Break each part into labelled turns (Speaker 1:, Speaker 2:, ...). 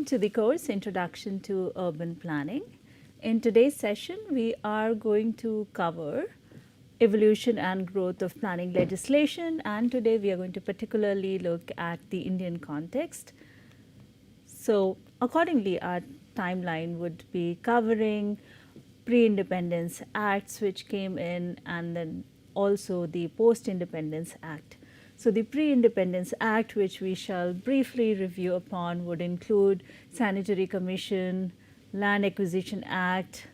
Speaker 1: to the course Introduction to Urban Planning. In today's session, we are going to cover evolution and growth of planning legislation, and today we are going to particularly look at the Indian context. So accordingly, our timeline would be covering pre-independence acts which came in, and then also the post-independence act. So the pre-independence act, which we shall briefly review upon, would include Sanitary Commission, Land Acquisition Act,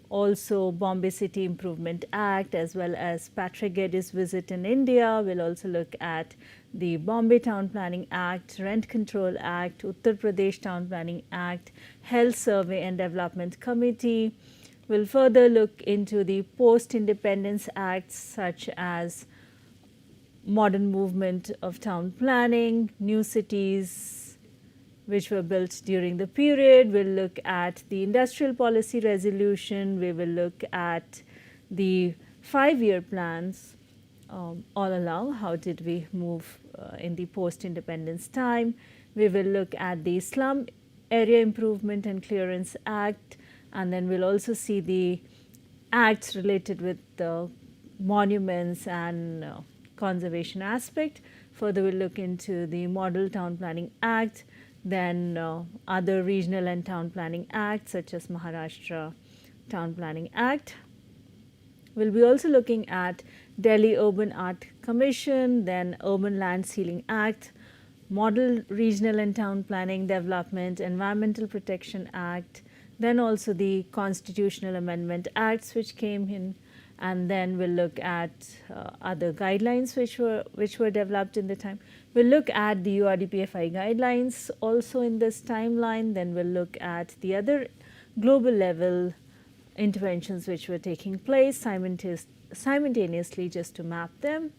Speaker 1: also Bombay City Improvement Act, as well as Patrick Geddes' visit in India. We'll also look at the Bombay Town Planning Act, Rent Control Act, Uttar Pradesh Town Planning Act, Health Survey and Development Committee. We'll further look into the post-independence acts such as modern movement of town planning, new cities which were built during the period. We'll look at the industrial policy resolution. We will look at the 5-year plans all along. How did we move in the post-independence time? We will look at the Slum Area Improvement and Clearance Act, and then we'll also see the acts related with the monuments and conservation aspect. Further, we'll look into the Model Town Planning Act, then other regional and town planning acts such as Maharashtra Town Planning Act. We'll be also looking at Delhi Urban Art Commission, then Urban Land Ceiling Act, Model Regional and Town Planning Development, Environmental Protection Act, then also the Constitutional Amendment Acts which came in, and then we'll look at other guidelines which were developed in the time. We'll look at the URDPFI guidelines also in this timeline. Then we'll look at the other global level interventions which were taking place simultaneously, just to map them.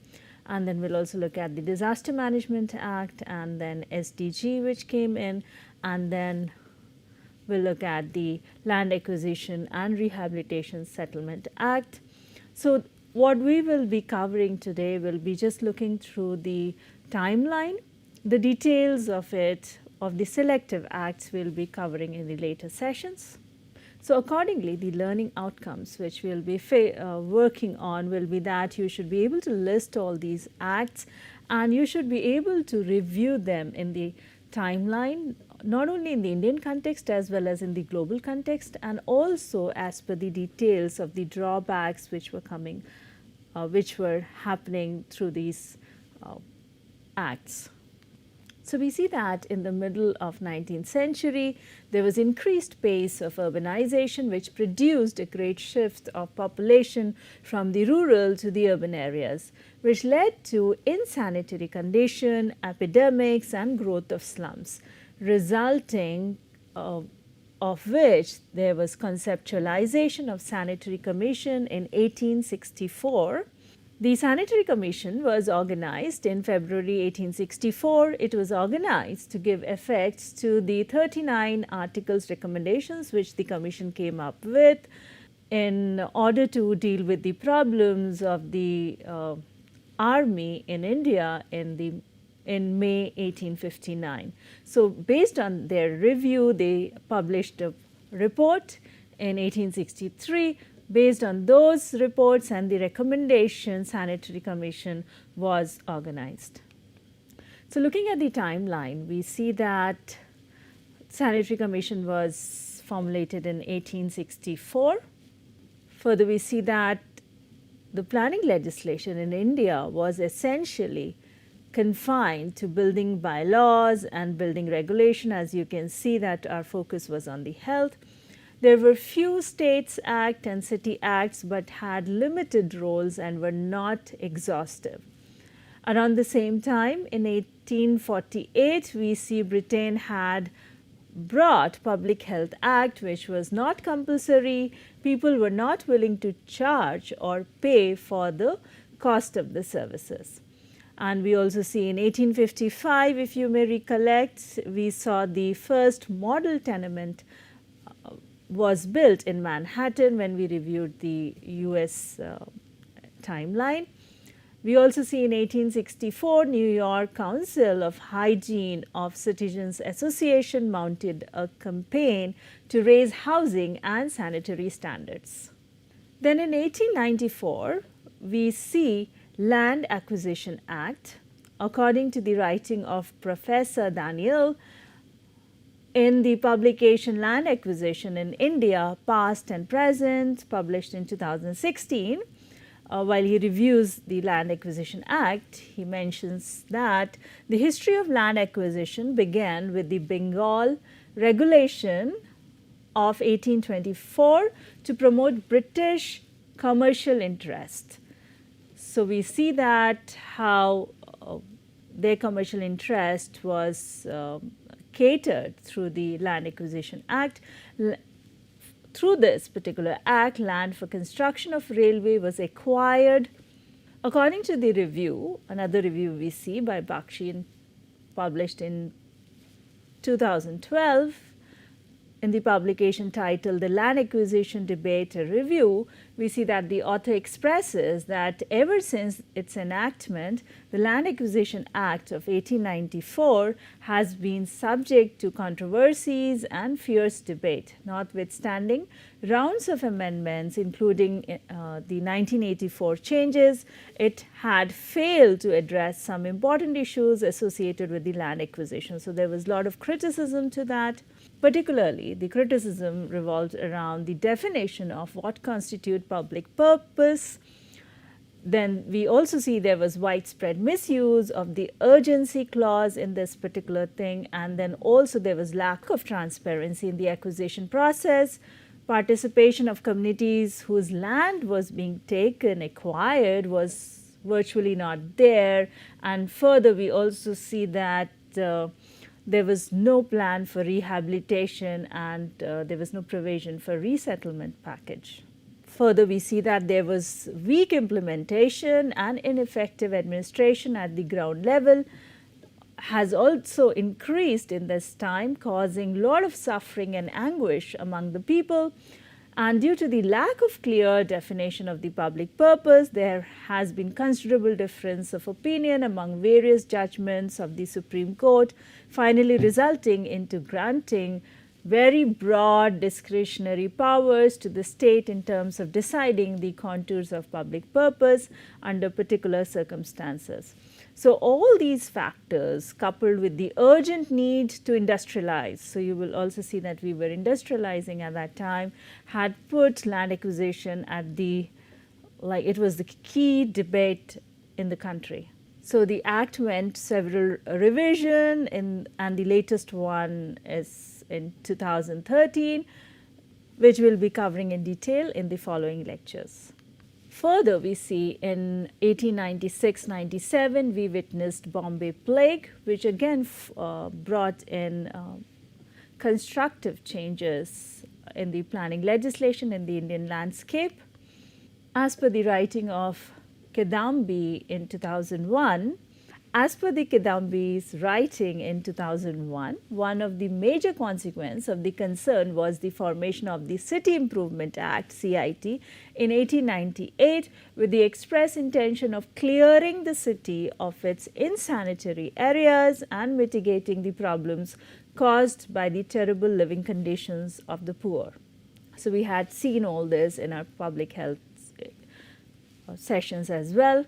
Speaker 1: And then we'll also look at the Disaster Management Act, and then SDG which came in, and then we'll look at the Land Acquisition and Rehabilitation Settlement Act. So what we will be covering today will be just looking through the timeline. The details of it, of the selective acts, we'll be covering in the later sessions. So accordingly, the learning outcomes which we'll be working on will be that you should be able to list all these acts, and you should be able to review them in the timeline, not only in the Indian context as well as in the global context, and also as per the details of the drawbacks which were coming, which were happening through these acts. So we see that in the middle of 19th century, there was increased pace of urbanization which produced a great shift of population from the rural to the urban areas, which led to insanitary condition, epidemics and growth of slums, resulting of which there was conceptualization of Sanitary Commission in 1864. The Sanitary Commission was organized in February 1864. It was organized to give effect to the 39 articles recommendations which the Commission came up with in order to deal with the problems of the army in India in May 1859. So based on their review, they published a report in 1863. Based on those reports and the recommendations, Sanitary Commission was organized. So looking at the timeline, we see that Sanitary Commission was formulated in 1864. Further, we see that the planning legislation in India was essentially confined to building bylaws and building regulation. As you can see that our focus was on the health. There were few States Act and City Acts, but had limited roles and were not exhaustive. Around the same time, in 1848, we see Britain had brought Public Health Act, which was not compulsory. People were not willing to charge or pay for the cost of the services. And we also see in 1855, if you may recollect, we saw the first model tenement was built in Manhattan when we reviewed the US timeline. We also see in 1864, New York Council of Hygiene of Citizens Association mounted a campaign to raise housing and sanitary standards. Then in 1894, we see Land Acquisition Act. According to the writing of Professor Daniel, in the publication Land Acquisition in India, Past and Present, published in 2016, while he reviews the Land Acquisition Act, he mentions that the history of land acquisition began with the Bengal Regulation of 1824 to promote British commercial interest. So, we see that how their commercial interest was catered through the Land Acquisition Act. Through this particular act, land for construction of railway was acquired. According to the review, another review we see by Bakshi published in 2012, in the publication titled The Land Acquisition Debate a Review, we see that the author expresses that ever since its enactment, the Land Acquisition Act of 1894 has been subject to controversies and fierce debate. Notwithstanding rounds of amendments, including the 1984 changes, it had failed to address some important issues associated with the land acquisition. So, there was a lot of criticism to that. Particularly, the criticism revolved around the definition of what constitute public purpose. Then we also see there was widespread misuse of the urgency clause in this particular thing, and then also there was lack of transparency in the acquisition process. Participation of communities whose land was being taken, acquired, was virtually not there. And further, we also see that there was no plan for rehabilitation, and there was no provision for resettlement package. Further, we see that there was weak implementation and ineffective administration at the ground level has also increased in this time, causing a lot of suffering and anguish among the people. And due to the lack of clear definition of the public purpose, there has been considerable difference of opinion among various judgments of the Supreme Court, finally resulting into granting very broad discretionary powers to the state in terms of deciding the contours of public purpose under particular circumstances. So, all these factors coupled with the urgent need to industrialize, so you will also see that we were industrializing at that time, had put land acquisition at the, like it was the key debate in the country. So, the act went several revision and the latest one is in 2013, which we will be covering in detail in the following lectures. Further, we see in 1896-97, we witnessed Bombay Plague, which again brought in constructive changes in the planning legislation in the Indian landscape. As per the writing of Kedambi in 2001, as per the Kedambi's writing in 2001, one of the major consequences of the concern was the formation of the City Improvement Act (CIT) in 1898, with the express intention of clearing the city of its insanitary areas and mitigating the problems caused by the terrible living conditions of the poor. So, we had seen all this in our public health sessions as well.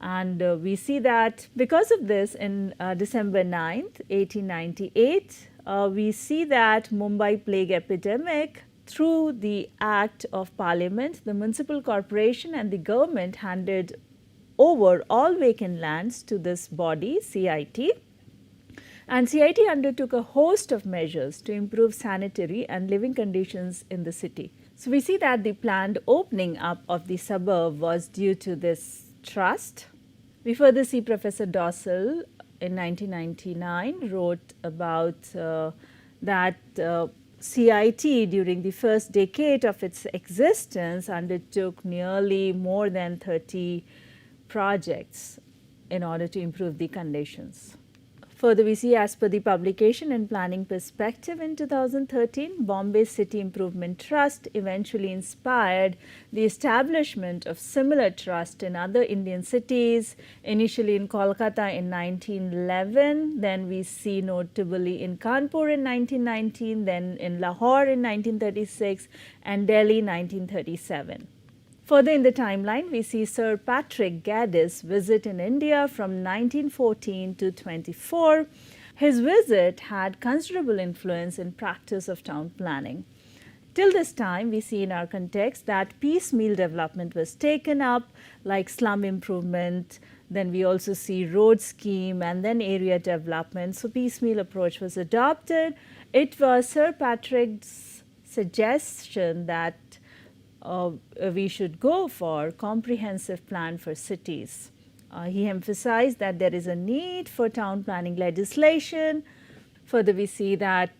Speaker 1: And we see that because of this, in December 9th, 1898, we see that Mumbai plague epidemic, through the act of parliament, the municipal corporation and the government handed over all vacant lands to this body, CIT. And CIT undertook a host of measures to improve sanitary and living conditions in the city. So, we see that the planned opening up of the suburb was due to this trust. We further see Professor Dossal in 1999 wrote about that CIT during the first decade of its existence undertook nearly more than 30 projects in order to improve the conditions. Further, we see as per the publication and planning perspective in 2013, Bombay City Improvement Trust eventually inspired the establishment of similar trust in other Indian cities, initially in Kolkata in 1911, then we see notably in Kanpur in 1919, then in Lahore in 1936 and Delhi 1937. Further in the timeline, we see Sir Patrick Gaddis visit in India from 1914 to 24. His visit had considerable influence in practice of town planning. Till this time, we see in our context that piecemeal development was taken up, like slum improvement, then we also see road scheme and then area development. So piecemeal approach was adopted. It was Sir Patrick's suggestion that we should go for comprehensive plan for cities. He emphasized that there is a need for town planning legislation. Further, we see that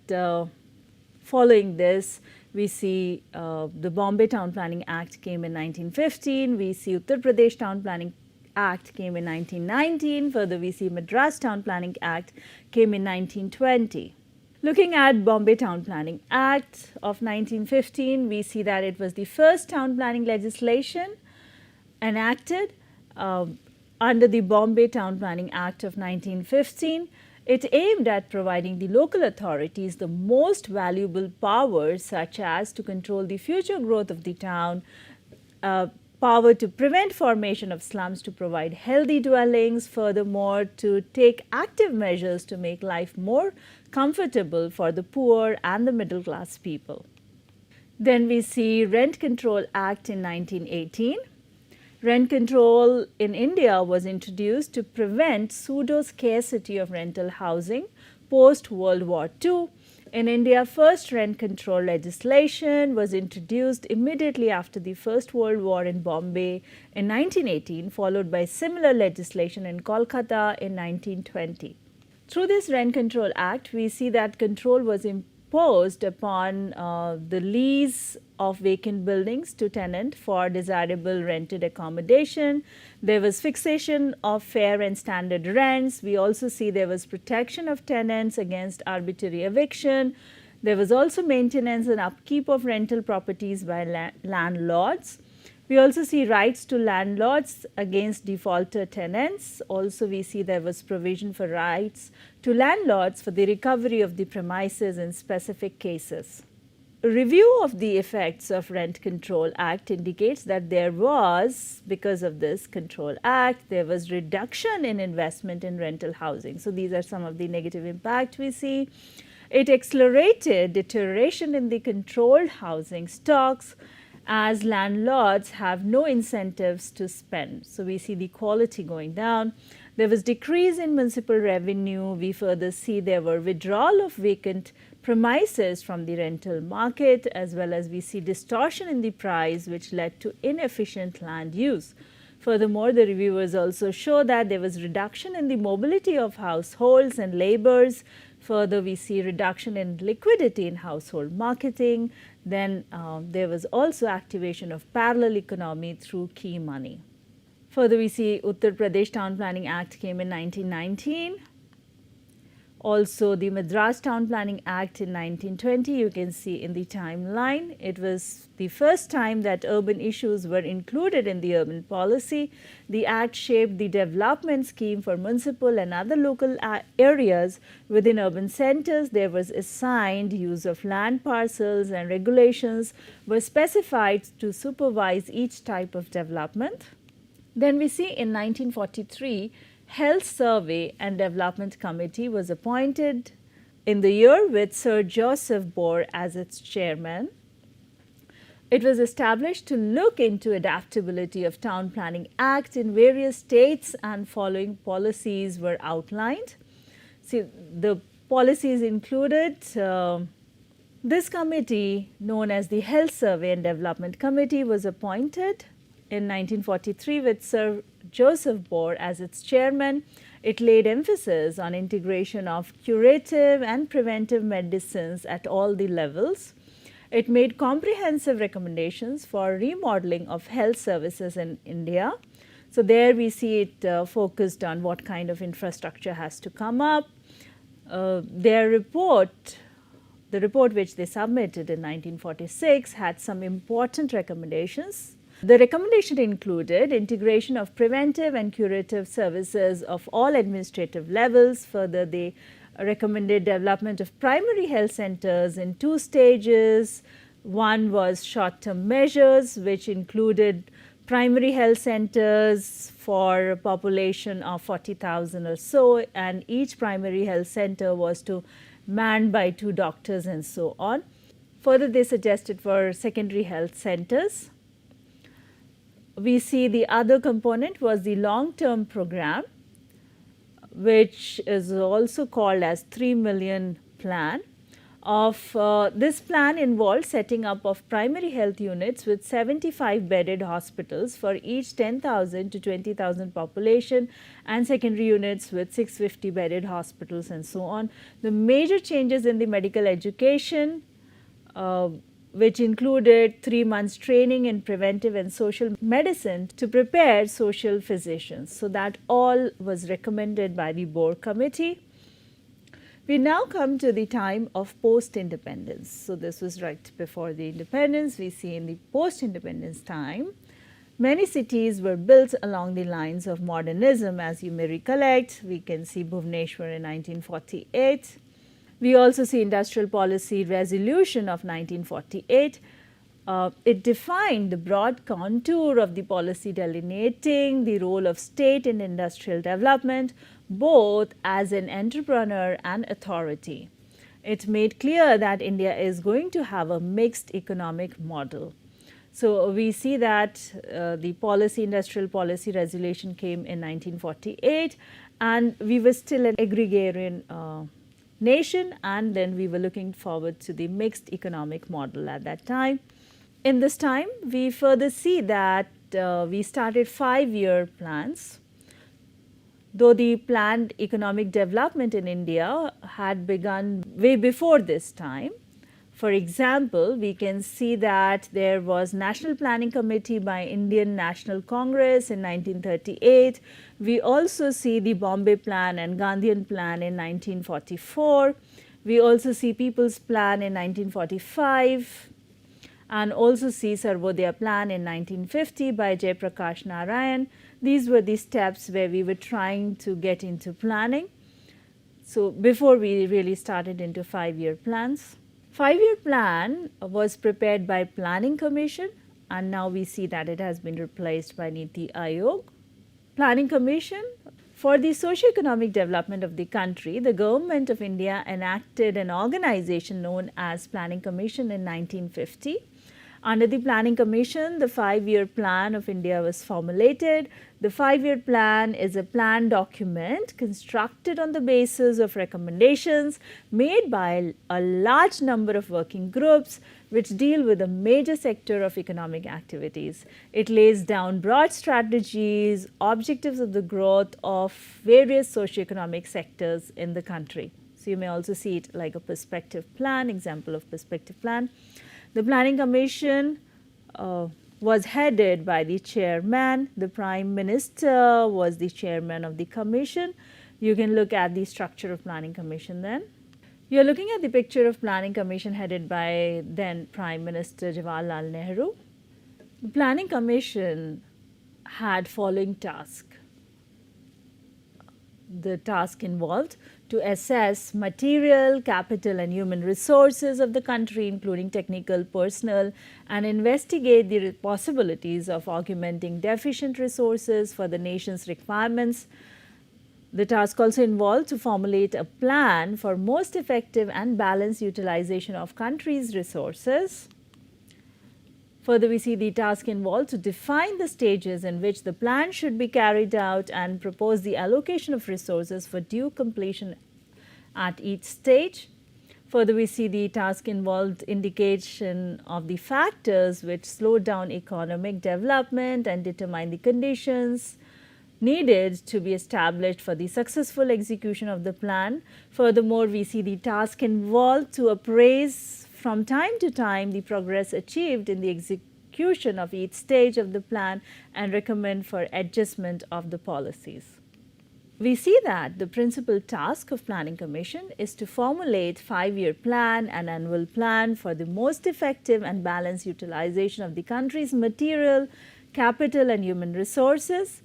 Speaker 1: following this, we see the Bombay Town Planning Act came in 1915. We see Uttar Pradesh Town Planning Act came in 1919. Further, we see Madras Town Planning Act came in 1920. Looking at Bombay Town Planning Act of 1915, we see that it was the first town planning legislation enacted under the Bombay Town Planning Act of 1915. It aimed at providing the local authorities the most valuable powers, such as to control the future growth of the town, power to prevent formation of slums, to provide healthy dwellings, furthermore to take active measures to make life more comfortable for the poor and the middle class people. Then we see Rent Control Act in 1918. Rent control in India was introduced to prevent pseudo scarcity of rental housing post World War II. In India, first rent control legislation was introduced immediately after the First World War in Bombay in 1918, followed by similar legislation in Kolkata in 1920. Through this Rent Control Act, we see that control was imposed upon the lease of vacant buildings to tenant for desirable rented accommodation. There was fixation of fair and standard rents. We also see there was protection of tenants against arbitrary eviction. There was also maintenance and upkeep of rental properties by landlords. We also see rights to landlords against defaulter tenants. Also, we see there was provision for rights to landlords for the recovery of the premises in specific cases. A review of the effects of Rent Control Act indicates that there was, because of this Control Act, there was reduction in investment in rental housing. So, these are some of the negative impact we see. It accelerated deterioration in the controlled housing stocks, as landlords have no incentives to spend. So, we see the quality going down. There was decrease in municipal revenue. We further see there were withdrawal of vacant premises from the rental market, as well as we see distortion in the price, which led to inefficient land use. Furthermore, the reviewers also show that there was reduction in the mobility of households and laborers. Further, we see reduction in liquidity in household marketing. Then there was also activation of parallel economy through key money. Further, we see Uttar Pradesh Town Planning Act came in 1919. Also, the Madras Town Planning Act in 1920, you can see in the timeline. It was the first time that urban issues were included in the urban policy. The act shaped the development scheme for municipal and other local areas within urban centers. There was assigned use of land parcels, and regulations were specified to supervise each type of development. Then we see in 1943, Health Survey and Development Committee was appointed in the year with Sir Joseph Bore as its chairman. It was established to look into adaptability of Town Planning Act in various states, and following policies were outlined. See, the policies included this committee, known as the Health Survey and Development Committee, was appointed in 1943 with Sir Joseph Bore as its chairman. It laid emphasis on integration of curative and preventive medicines at all the levels. It made comprehensive recommendations for remodeling of health services in India. So, there we see it focused on what kind of infrastructure has to come up. Their report, the report which they submitted in 1946, had some important recommendations. The recommendation included integration of preventive and curative services of all administrative levels. Further, they recommended development of primary health centers in 2 stages. One was short-term measures, which included primary health centers for a population of 40,000 or so, and each primary health center was to manned by 2 doctors and so on. Further, they suggested for secondary health centers. We see the other component was the long-term program, which is also called as 3 million plan. This plan involved setting up of primary health units with 75 bedded hospitals for each 10,000 to 20,000 population, and secondary units with 650 bedded hospitals and so on. The major changes in the medical education, which included 3 months training in preventive and social medicine to prepare social physicians. So, that all was recommended by the board committee. We now come to the time of post-independence. So, this was right before the independence. We see in the post-independence time, many cities were built along the lines of modernism, as you may recollect. We can see Bhubaneswar in 1948. We also see Industrial Policy Resolution of 1948. It defined the broad contour of the policy delineating the role of state in industrial development, both as an entrepreneur and authority. It made clear that India is going to have a mixed economic model. So, we see that the Industrial Policy Resolution came in 1948, and we were still an agrarian nation, and then we were looking forward to the mixed economic model at that time. In this time, we further see that we started 5-year plans. Though the planned economic development in India had begun way before this time. For example, we can see that there was National Planning Committee by Indian National Congress in 1938. We also see the Bombay Plan and Gandhian Plan in 1944. We also see People's Plan in 1945, and also see Sarvodaya Plan in 1950 by Jayaprakash Narayan. These were the steps where we were trying to get into planning. So, before we really started into 5-year plans. 5-year plan was prepared by Planning Commission, and now we see that it has been replaced by Niti Aayog. Planning Commission, for the socio-economic development of the country, the Government of India enacted an organization known as Planning Commission in 1950. Under the Planning Commission, the 5-year plan of India was formulated. The 5-year plan is a plan document constructed on the basis of recommendations made by a large number of working groups which deal with a major sector of economic activities. It lays down broad strategies, objectives of the growth of various socio-economic sectors in the country. So, you may also see it like a perspective plan, example of perspective plan. The Planning Commission was headed by the chairman. The Prime Minister was the chairman of the commission. You can look at the structure of Planning Commission then. You are looking at the picture of Planning Commission headed by then Prime Minister Jawaharlal Nehru. The Planning Commission had following task. The task involved to assess material, capital and human resources of the country, including technical, personnel, and investigate the possibilities of augmenting deficient resources for the nation's requirements. The task also involved to formulate a plan for most effective and balanced utilization of country's resources. Further, we see the task involved to define the stages in which the plan should be carried out and propose the allocation of resources for due completion at each stage. Further, we see the task involved indication of the factors which slow down economic development and determine the conditions needed to be established for the successful execution of the plan. Furthermore, we see the task involved to appraise from time to time the progress achieved in the execution of each stage of the plan and recommend for adjustment of the policies. we see that the principal task of Planning Commission is to formulate 5-year plan and annual plan for the most effective and balanced utilization of the country's material, capital and human resources,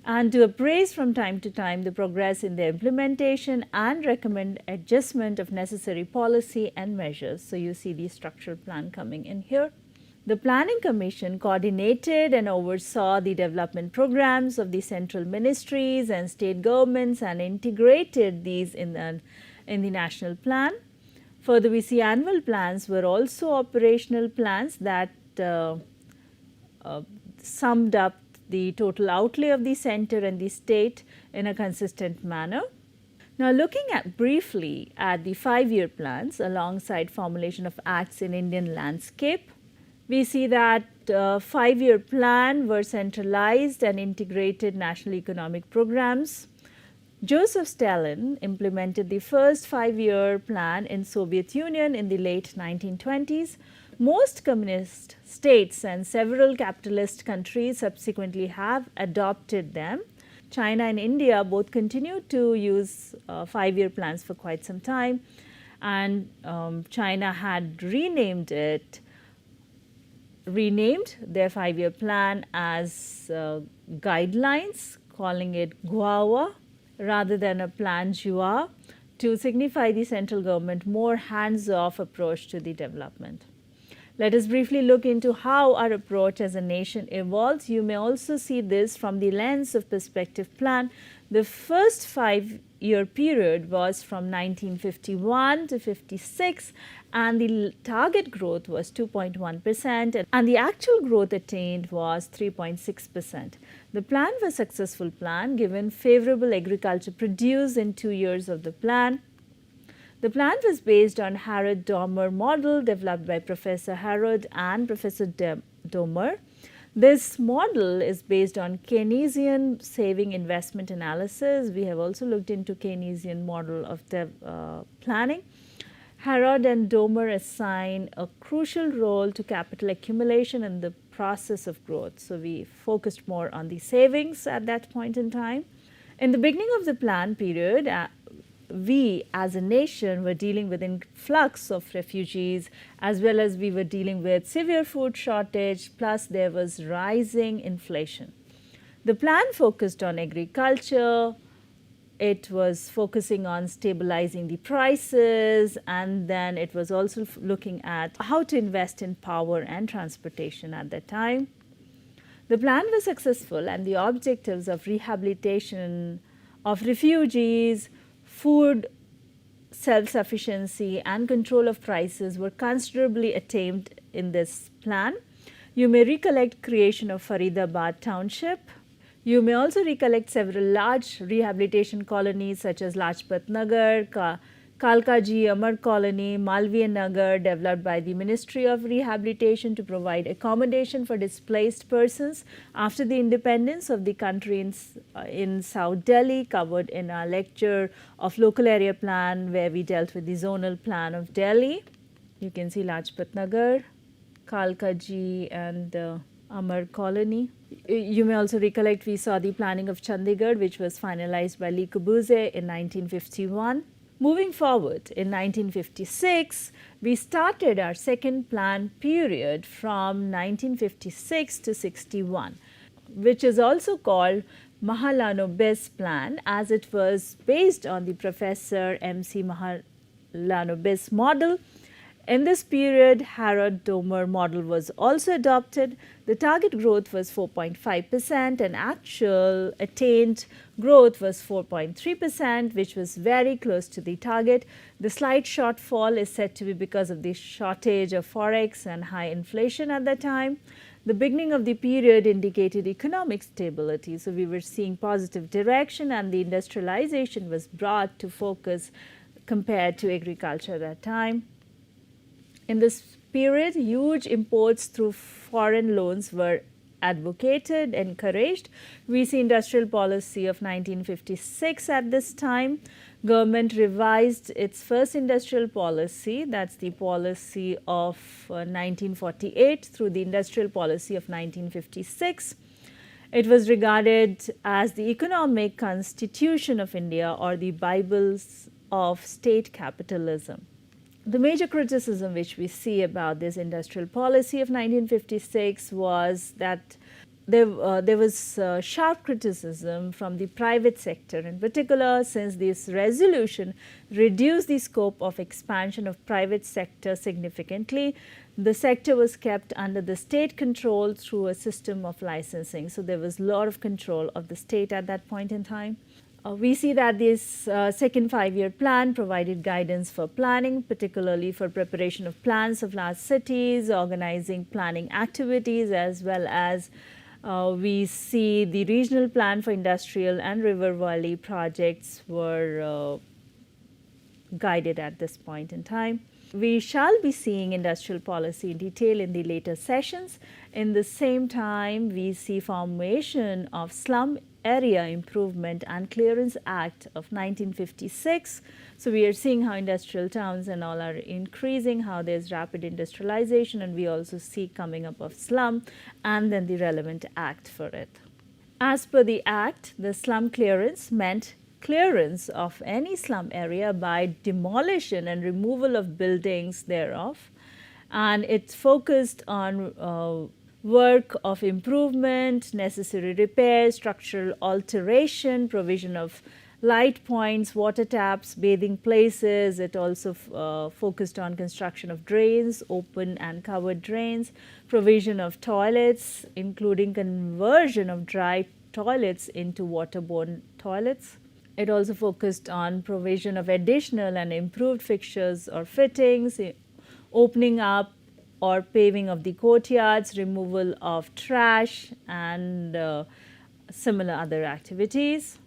Speaker 1: and to appraise from time to time the progress in their implementation and recommend adjustment of necessary policy and measures. So, you see the structural plan coming in here. The Planning Commission coordinated and oversaw the development programs of the central ministries and state governments and integrated these in the national plan. Further, we see annual plans were also operational plans that summed up the total outlay of the center and the state in a consistent manner. Now, looking at briefly at the 5-year plans alongside formulation of acts in Indian landscape, we see that 5-year plan were centralized and integrated national economic programs. Joseph Stalin implemented the first 5-year plan in Soviet Union in the late 1920s. Most communist states and several capitalist countries subsequently have adopted them. China and India both continued to use 5-year plans for quite some time, and China had renamed their 5-year plan as guidelines, calling it Guowa rather than a plan Jua, to signify the central government more hands-off approach to the development. Let us briefly look into how our approach as a nation evolves. You may also see this from the lens of perspective plan. The first 5-year period was from 1951 to 56, and the target growth was 2.1%, and the actual growth attained was 3.6%. The plan was a successful plan given favorable agriculture produce in 2 years of the plan. The plan was based on Harrod-Domer model developed by Professor Harrod and Professor Domer. This model is based on Keynesian saving investment analysis. We have also looked into Keynesian model of planning. Harrod and Domer assign a crucial role to capital accumulation in the process of growth. So, we focused more on the savings at that point in time. In the beginning of the plan period, we as a nation were dealing with influx of refugees, as well as we were dealing with severe food shortage, plus there was rising inflation. The plan focused on agriculture, it was focusing on stabilizing the prices, and then it was also looking at how to invest in power and transportation at that time. The plan was successful, and the objectives of rehabilitation of refugees, food self-sufficiency and control of prices were considerably attained in this plan. You may recollect creation of Faridabad township. You may also recollect several large rehabilitation colonies such as Lajpat Nagar, Kalkaji Amar Colony, Malviya Nagar, developed by the Ministry of Rehabilitation to provide accommodation for displaced persons after the independence of the country in South Delhi, covered in our lecture of local area plan where we dealt with the zonal plan of Delhi. You can see Lajpat Nagar, Kalkaji and Amar Colony. You may also recollect we saw the planning of Chandigarh, which was finalized by Le Corbusier in 1951. Moving forward, in 1956, we started our second plan period from 1956 to 61, which is also called Mahalanobis plan, as it was based on the Professor M.C. Mahalanobis model. In this period, Harrod-Domer model was also adopted. The target growth was 4.5% and actual attained growth was 4.3%, which was very close to the target. The slight shortfall is said to be because of the shortage of forex and high inflation at that time. The beginning of the period indicated economic stability, so we were seeing positive direction, and the industrialization was brought to focus compared to agriculture at that time. In this period, huge imports through foreign loans were advocated, encouraged. We see industrial policy of 1956 at this time. Government revised its first industrial policy, that's the policy of 1948 through the industrial policy of 1956. It was regarded as the economic constitution of India, or the Bibles of state capitalism. The major criticism which we see about this industrial policy of 1956 was that there was sharp criticism from the private sector in particular, since this resolution reduced the scope of expansion of private sector significantly. The sector was kept under the state control through a system of licensing. So there was a lot of control of the state at that point in time. We see that this second five-year plan provided guidance for planning, particularly for preparation of plans of large cities, organizing planning activities, as well as we see the regional plan for industrial and river valley projects were guided at this point in time. We shall be seeing industrial policy in detail in the later sessions. In the same time, we see formation of Slum Area Improvement and Clearance Act of 1956. So we are seeing how industrial towns and all are increasing, how there's rapid industrialization, and we also see coming up of slum and then the relevant act for it. As per the act, the slum clearance meant clearance of any slum area by demolition and removal of buildings thereof, and it focused on work of improvement, necessary repair, structural alteration, provision of light points, water taps, bathing places. It also focused on construction of drains, open and covered drains, provision of toilets, including conversion of dry toilets into waterborne toilets. It also focused on provision of additional and improved fixtures or fittings, opening up or paving of the courtyards, removal of trash, and similar other activities.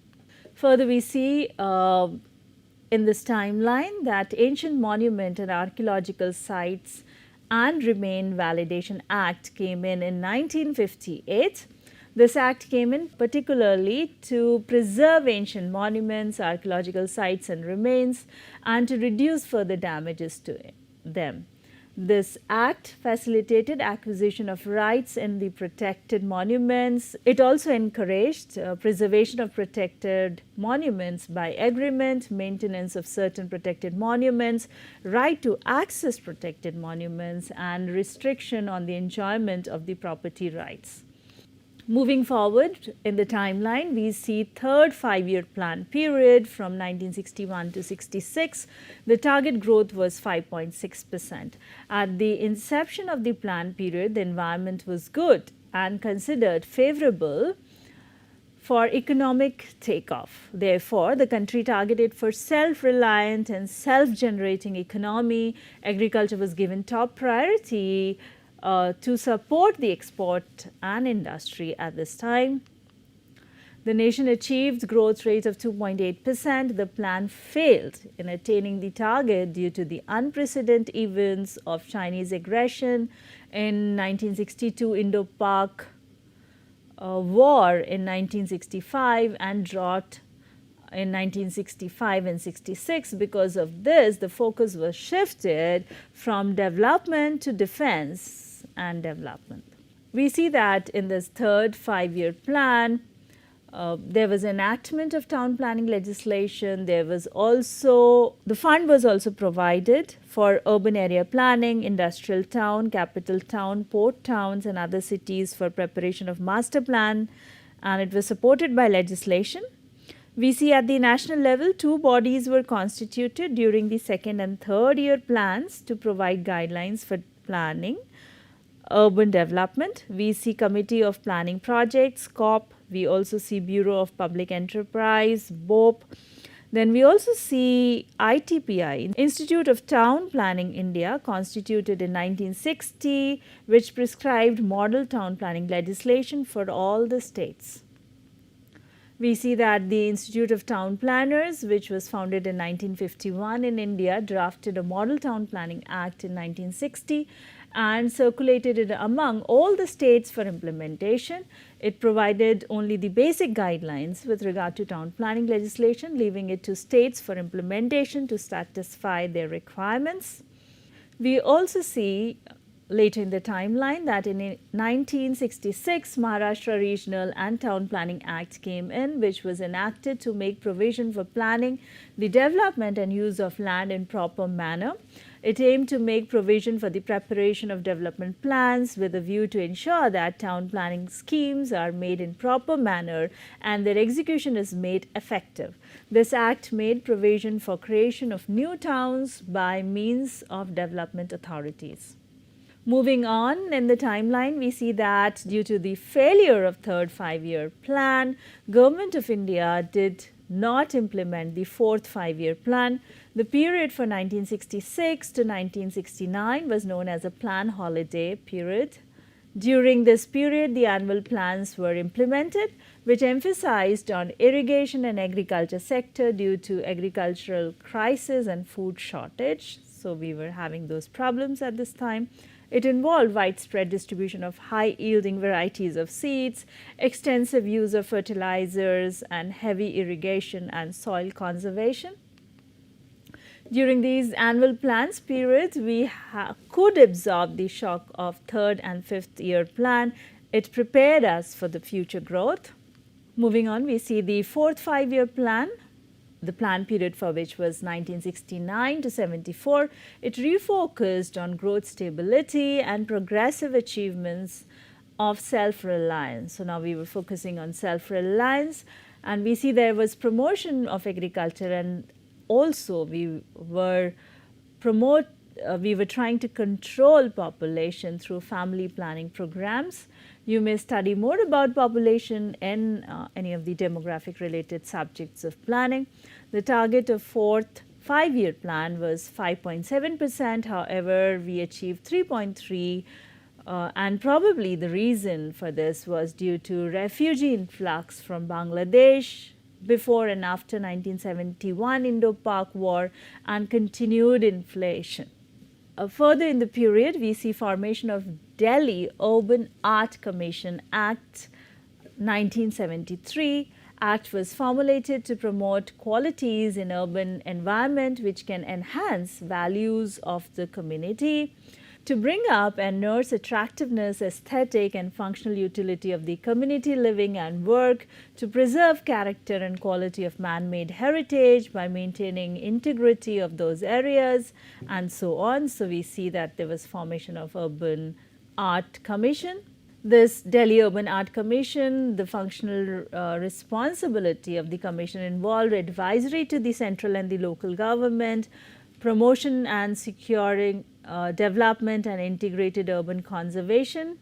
Speaker 1: Further, we see in this timeline that Ancient Monument and Archaeological Sites and Remain Validation Act came in 1958. This act came in particularly to preserve ancient monuments, archaeological sites and remains, and to reduce further damages to them. This act facilitated acquisition of rights in the protected monuments. It also encouraged preservation of protected monuments by agreement, maintenance of certain protected monuments, right to access protected monuments, and restriction on the enjoyment of the property rights. Moving forward in the timeline, we see third five-year plan period from 1961 to 66. The target growth was 5.6%. At the inception of the plan period, the environment was good and considered favorable for economic takeoff. Therefore, the country targeted for self-reliant and self-generating economy. Agriculture was given top priority to support the export and industry at this time. The nation achieved growth rate of 2.8%. The plan failed in attaining the target due to the unprecedented events of Chinese aggression in 1962, Indo-Pak war in 1965, and drought in 1965 and 66. Because of this, the focus was shifted from development to defense and development. We see that in this third five-year plan, there was enactment of town planning legislation. There was also, the fund was also provided for urban area planning, industrial town, capital town, port towns and other cities for preparation of master plan, and it was supported by legislation. We see at the national level, two bodies were constituted during the second and third year plans to provide guidelines for planning urban development. We see Committee of Planning Projects, COP. We also see Bureau of Public Enterprise, BOP. Then we also see ITPI, Institute of Town Planning India, constituted in 1960, which prescribed model town planning legislation for all the states. We see that the Institute of Town Planners, which was founded in 1951 in India, drafted a Model Town Planning Act in 1960 and circulated it among all the states for implementation. It provided only the basic guidelines with regard to town planning legislation, leaving it to states for implementation to satisfy their requirements. We also see later in the timeline that in 1966 Maharashtra Regional and Town Planning Act came in, which was enacted to make provision for planning the development and use of land in proper manner. It aimed to make provision for the preparation of development plans with a view to ensure that town planning schemes are made in proper manner and their execution is made effective. This act made provision for creation of new towns by means of development authorities. Moving on in the timeline, we see that due to the failure of third five-year plan, Government of India did not implement the fourth five-year plan. The period for 1966 to 1969 was known as a plan holiday period. During this period, the annual plans were implemented, which emphasized on irrigation and agriculture sector due to agricultural crisis and food shortage. So we were having those problems at this time. It involved widespread distribution of high-yielding varieties of seeds, extensive use of fertilizers, and heavy irrigation and soil conservation. During these annual plans periods, we could absorb the shock of third and fifth year plan. It prepared us for the future growth. Moving on, we see the fourth five-year plan, the plan period for which was 1969 to 74. It refocused on growth stability and progressive achievements of self-reliance. So now we were focusing on self-reliance, and we see there was promotion of agriculture, and also we were trying to control population through family planning programs. You may study more about population in any of the demographic related subjects of planning. The target of fourth five-year plan was 5.7%. However, we achieved 3.3%, and probably the reason for this was due to refugee influx from Bangladesh before and after 1971 Indo-Pak War and continued inflation. Further in the period, we see formation of Delhi Urban Art Commission Act 1973. Act was formulated to promote qualities in urban environment which can enhance values of the community, to bring up and nurse attractiveness, aesthetic and functional utility of the community living and work, to preserve character and quality of man-made heritage by maintaining integrity of those areas, and so on. So we see that there was formation of Urban Art Commission. This Delhi Urban Art Commission, the functional responsibility of the commission involved advisory to the central and the local government, promotion and securing development and integrated urban conservation,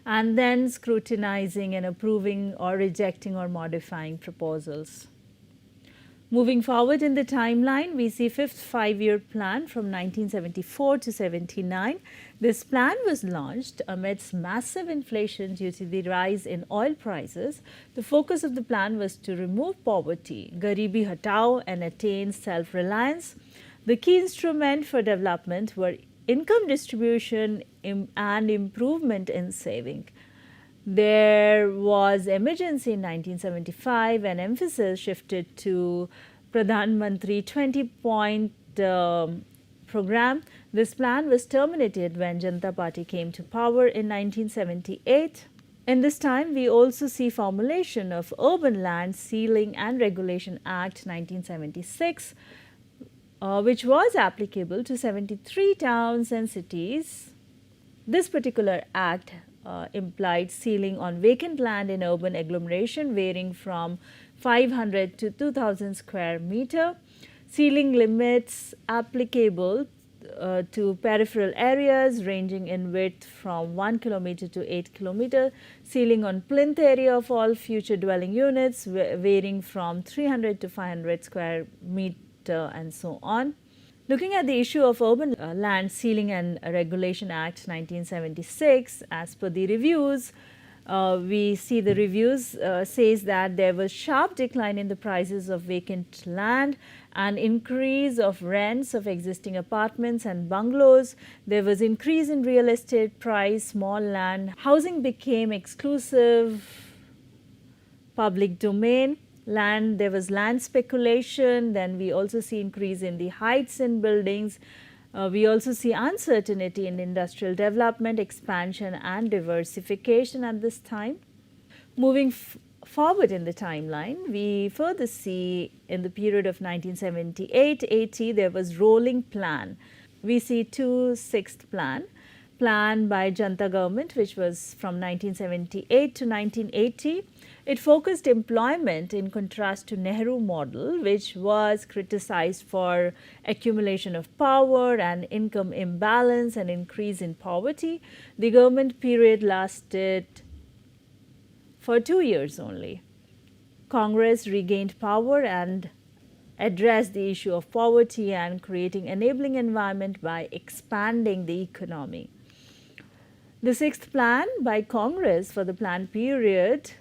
Speaker 1: and then scrutinizing and approving or rejecting or modifying proposals. Moving forward in the timeline, we see fifth five-year plan from 1974 to 79. This plan was launched amidst massive inflation due to the rise in oil prices. The focus of the plan was to remove poverty, Garibi Hatao, and attain self-reliance. The key instrument for development were income distribution and improvement in saving. There was emergency in 1975 and emphasis shifted to Pradhan Mantri 20-point program. This plan was terminated when Janata Party came to power in 1978. In this time, we also see formulation of Urban Land Sealing and Regulation Act 1976, which was applicable to 73 towns and cities. This particular act implied sealing on vacant land in urban agglomeration varying from 500 to 2000 square meter. Sealing limits applicable to peripheral areas ranging in width from 1 kilometer to 8 kilometer. Sealing on plinth area of all future dwelling units varying from 300 to 500 square meter, and so on. Looking at the issue of Urban Land Sealing and Regulation Act 1976, as per the reviews, we see the reviews says that there was sharp decline in the prices of vacant land and increase of rents of existing apartments and bungalows. There was increase in real estate price, small land. Housing became exclusive public domain. There was land speculation. Then we also see increase in the heights in buildings, We also see uncertainty in industrial development, expansion, and diversification at this time. Moving forward in the timeline, we further see in the period of 1978-80, there was rolling plan. We see two sixth plan by Janta government, which was from 1978 to 1980. It focused employment in contrast to Nehru model, which was criticized for accumulation of power and income imbalance and increase in poverty. The government period lasted for 2 years only. Congress regained power and addressed the issue of poverty and creating enabling environment by expanding the economy. The sixth plan by Congress for the planned period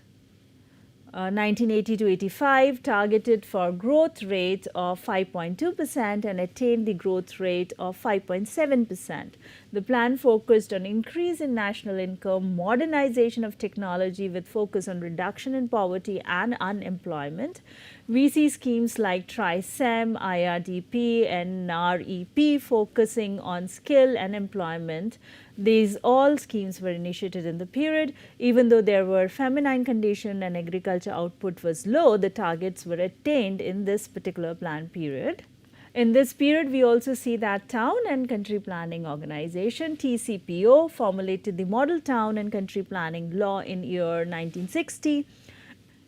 Speaker 1: 1980 to 85 targeted for growth rate of 5.2% and attained the growth rate of 5.7%. The plan focused on increase in national income, modernization of technology with focus on reduction in poverty and unemployment. We see schemes like TRISEM, IRDP and NREP focusing on skill and employment. These all schemes were initiated in the period. Even though there were famine condition and agriculture output was low, the targets were attained in this particular plan period. In this period, we also see that Town and Country Planning Organization, TCPO, formulated the Model Town and Country Planning Law in year 1960.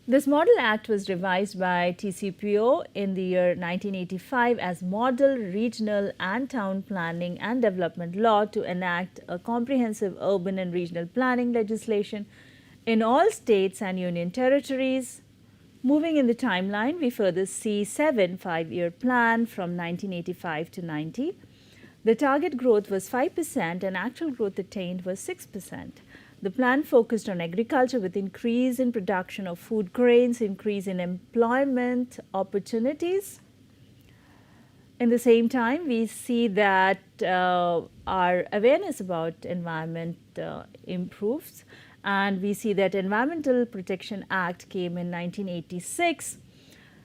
Speaker 1: This Model Act was revised by TCPO in the year 1985 as Model, Regional and Town Planning and Development Law to enact a comprehensive urban and regional planning legislation in all states and union territories. Moving in the timeline, we further see 7 5-year plan from 1985 to 90. The target growth was 5% and actual growth attained was 6%. The plan focused on agriculture with increase in production of food grains, increase in employment opportunities. In the same time, we see that our awareness about environment improves, and we see that Environmental Protection Act came in 1986.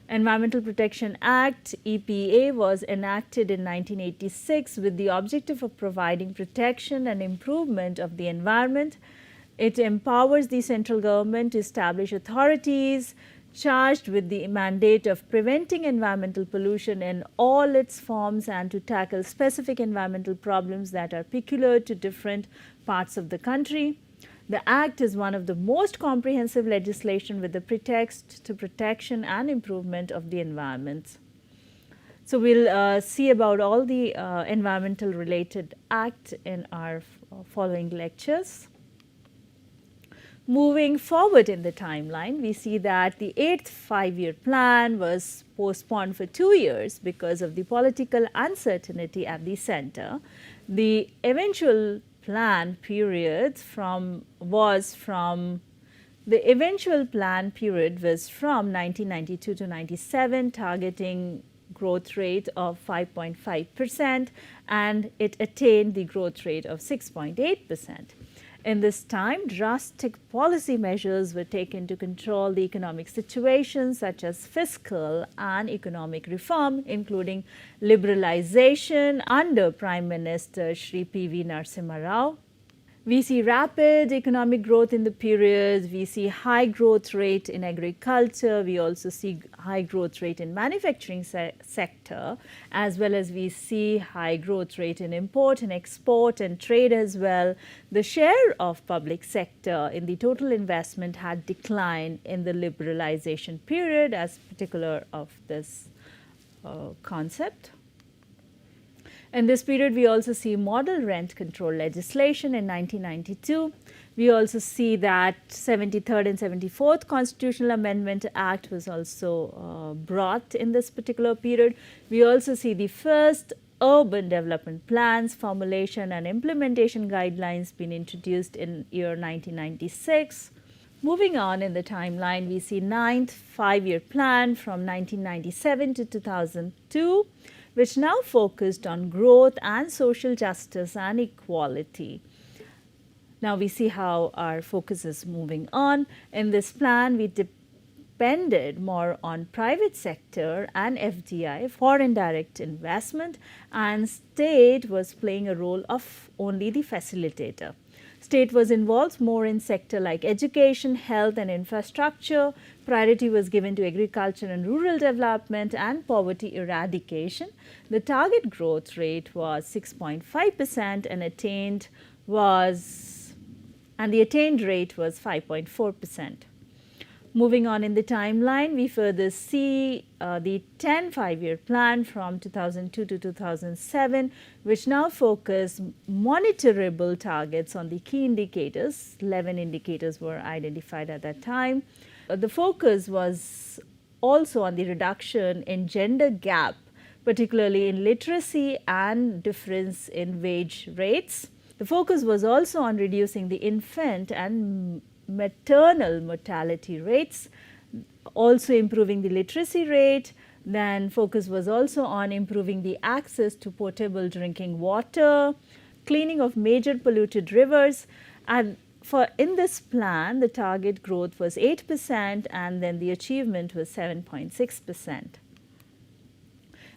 Speaker 1: Environmental Protection Act EPA was enacted in 1986 with the objective of providing protection and improvement of the environment. It empowers the central government to establish authorities charged with the mandate of preventing environmental pollution in all its forms and to tackle specific environmental problems that are peculiar to different parts of the country. The Act is one of the most comprehensive legislation with the pretext to protection and improvement of the environment. So, we will see about all the environmental related act in our following lectures. Moving forward in the timeline, we see that the 8th 5-year plan was postponed for 2 years because of the political uncertainty at the center. The eventual plan period was from 1992 to 97, targeting growth rate of 5.5%, and it attained the growth rate of 6.8%. In this time, drastic policy measures were taken to control the economic situation, such as fiscal and economic reform, including liberalization under Prime Minister Shri P.V. Narasimha Rao. We see rapid economic growth in the period. We see high growth rate in agriculture. We also see high growth rate in manufacturing sector, as well as we see high growth rate in import and export and trade as well. The share of public sector in the total investment had declined in the liberalization period as particular of this concept. In this period, we also see model rent control legislation in 1992. We also see that 73rd and 74th Constitutional Amendment Act was also brought in this particular period. We also see the first urban development plans, formulation and implementation guidelines being introduced in year 1996. Moving on in the timeline, we see 9th 5-year plan from 1997 to 2002. Which now focused on growth and social justice and equality. Now, we see how our focus is moving on. In this plan, we depended more on private sector and FDI, foreign direct investment, and state was playing a role of only the facilitator. State was involved more in sector like education, health and infrastructure. Priority was given to agriculture and rural development and poverty eradication. The target growth rate was 6.5% and the attained rate was 5.4%. Moving on in the timeline, we further see the 10 5-year plan from 2002 to 2007, which now focus monitorable targets on the key indicators. 11 indicators were identified at that time. The focus was also on the reduction in gender gap, particularly in literacy and difference in wage rates. The focus was also on reducing the infant and maternal mortality rates, also improving the literacy rate. Then focus was also on improving the access to potable drinking water, cleaning of major polluted rivers. And in this plan, the target growth was 8% and then the achievement was 7.6%.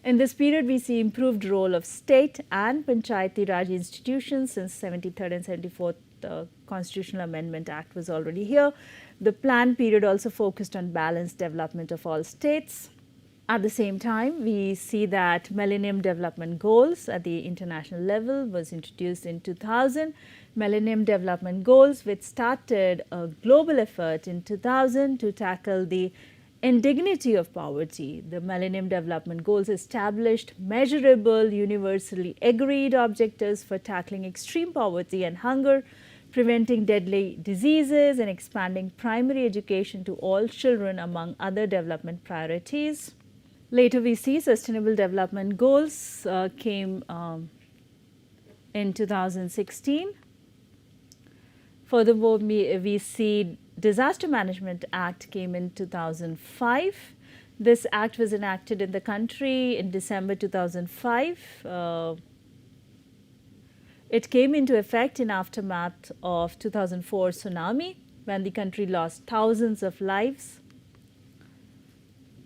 Speaker 1: In this period, we see improved role of state and Panchayati Raj institutions since 73rd and 74th Constitutional Amendment Act was already here. The plan period also focused on balanced development of all states. At the same time, we see that Millennium Development Goals at the international level was introduced in 2000. Millennium Development Goals, which started a global effort in 2000 to tackle the indignity of poverty. The Millennium Development Goals established measurable, universally agreed objectives for tackling extreme poverty and hunger, preventing deadly diseases, and expanding primary education to all children, among other development priorities. Later, we see Sustainable Development Goals came in 2016. Furthermore, we see Disaster Management Act came in 2005. This act was enacted in the country in December 2005. It came into effect in aftermath of 2004 tsunami, when the country lost thousands of lives.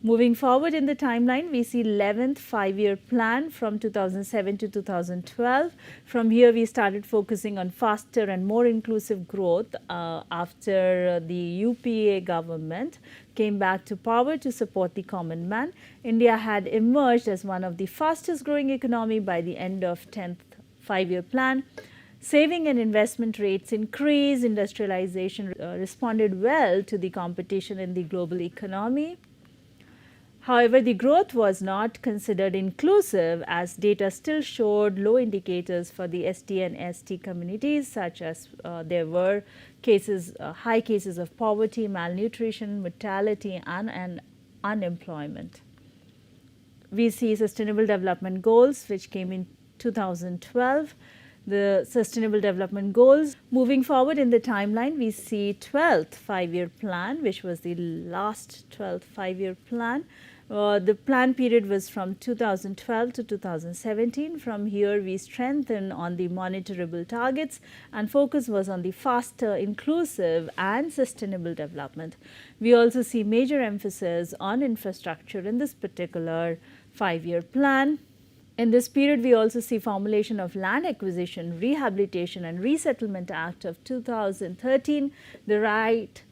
Speaker 1: Moving forward in the timeline, we see 11th 5-year plan from 2007 to 2012. From here, we started focusing on faster and more inclusive growth after the UPA government came back to power to support the common man. India had emerged as one of the fastest growing economy by the end of 10th 5-year plan. Saving and investment rates increased, industrialization responded well to the competition in the global economy. However, the growth was not considered inclusive, as data still showed low indicators for the ST and ST communities, such as there were high cases of poverty, malnutrition, mortality and unemployment. We see Sustainable Development Goals, which came in 2012. The Sustainable Development Goals. Moving forward in the timeline, we see 12th 5-year plan, which was the last 12th 5-year plan. The plan period was from 2012 to 2017. From here, we strengthened on the monitorable targets, and focus was on the faster, inclusive and sustainable development. We also see major emphasis on infrastructure in this particular 5-year plan. In this period, we also see formulation of Land Acquisition, Rehabilitation and Resettlement Act of 2013, the right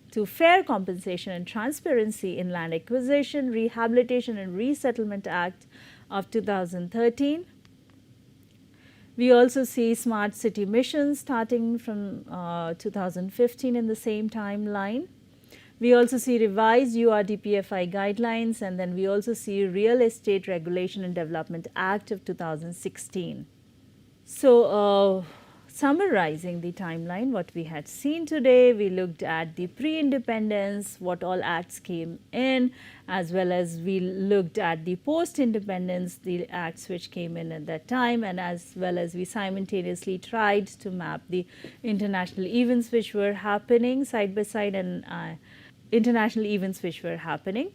Speaker 1: to fair compensation and transparency in land acquisition, Rehabilitation and Resettlement Act of 2013. We also see Smart City Mission starting from 2015 in the same timeline. We also see revised URDPFI guidelines, and then we also see Real Estate Regulation and Development Act of 2016. So, summarizing the timeline, what we had seen today, we looked at the pre-independence, what all acts came in, as well as we looked at the post-independence, the acts which came in at that time, and as well as we simultaneously tried to map the international events which were happening side by side, and international events which were happening.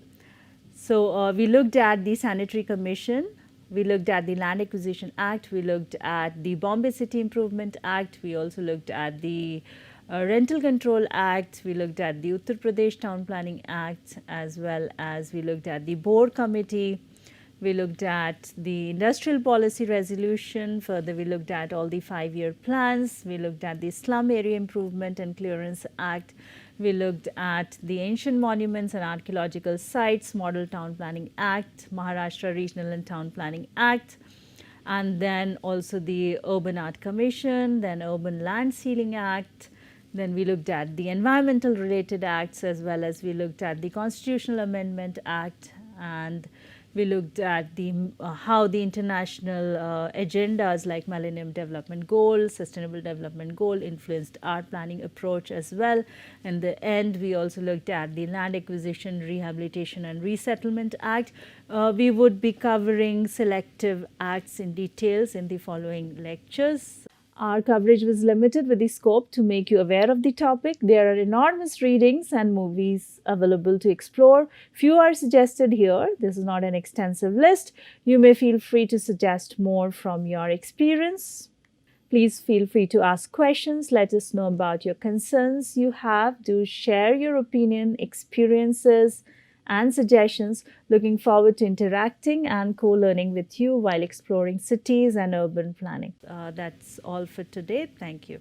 Speaker 1: So, we looked at the Sanitary Commission, we looked at the Land Acquisition Act, we looked at the Bombay City Improvement Act, we also looked at the Rental Control Act, we looked at the Uttar Pradesh Town Planning Act, as well as we looked at the Board Committee. We looked at the Industrial Policy Resolution. Further, we looked at all the 5-year plans. We looked at the Slum Area Improvement and Clearance Act. We looked at the Ancient Monuments and Archaeological Sites Model Town Planning Act, Maharashtra Regional and Town Planning Act, and then also the Urban Art Commission, then Urban Land Sealing Act. Then we looked at the environmental related acts, as well as we looked at the Constitutional Amendment Act, and we looked at the how the international agendas like Millennium Development Goal, Sustainable Development Goal influenced our planning approach as well. In the end, we also looked at the Land Acquisition, Rehabilitation and Resettlement Act. We would be covering selective acts in details in the following lectures. Our coverage was limited with the scope to make you aware of the topic. There are enormous readings and movies available to explore. Few are suggested here. This is not an extensive list. You may feel free to suggest more from your experience. Please feel free to ask questions. Let us know about your concerns you have. Do share your opinion, experiences, and suggestions. Looking forward to interacting and co-learning with you while exploring cities and urban planning. That's all for today. Thank you.